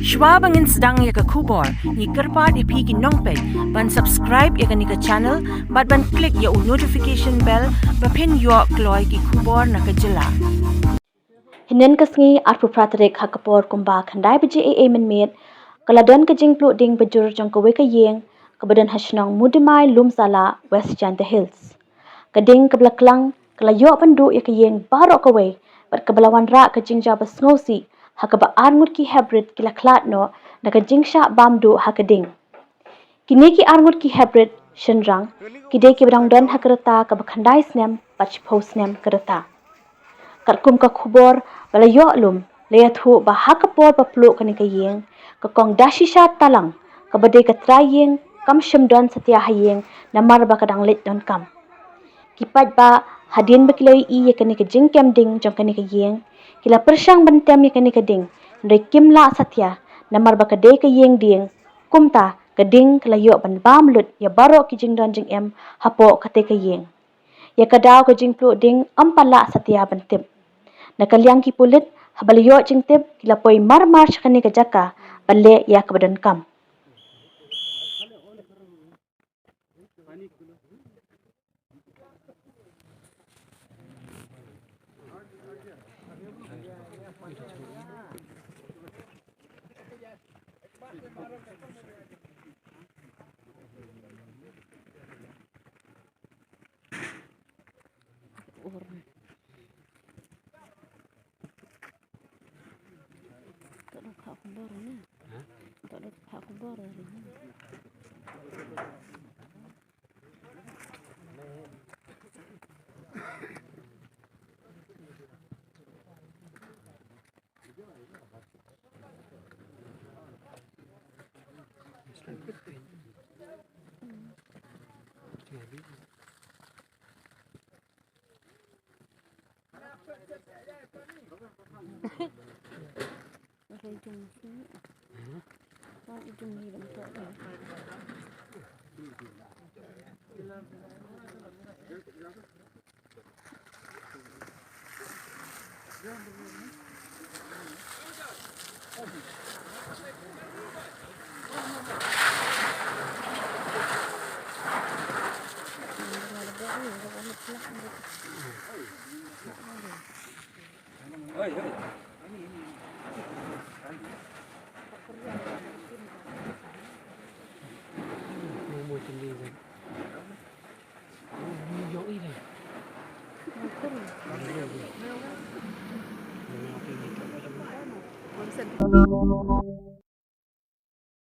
Shwa bangin sedang ya ke kubor, ni kerpa di pigi nongpek, ban subscribe ya ke ni ke channel, ban klik ya notification bell, pen yo kloy ki kubor na ke jela. Hynnin ke sngi tarik Haka kumba khandai baje eiei mynmiet, kaladan ke jingpluh ding bajur jong kawei ke ïing, kebadan shnong Moodymmai Lumsalah West Jaiñtia Hills. Keding kebelah klang, kelayok penduk ya ke ïing baroh kawei, bat kebelah wanrah ke Jingjia Sngewsih, Haka Ngut ki Hep Rit Kila Khlad Noh, na ke Jingshah bamdu Haka ding. Kine ki Ngut ki Hep Rit shynrang, kide ki bedang dan Haka reta ke bakhandai snem, bachpo snem ke reta. Katkum ke kubor, balayok lum, layathu bahaka por papluk ke ni ke ïing, ke kong Dashisha Talang, ke badai ke ïing, kam syemdan setia ïing, namar ba kadang lit don kam. Kipat ba hadin bakiloi ya ke ni ke jingkem ding jong ke ni ke ïing, kila persyang bentem ya ke ni ke ding, ndoi kimla setia, namar ba kadai ke ïing ding, kumta keding kelayok ban bam lut ya baroh ki jingdan jingem hapo kate ke ïing. Ya kadau ke jingpluh ding ampala setia bentip. Nakaliang ki pulit habalayok jingtip kila poi mar chakani ke jaka balik ya kebadan kam.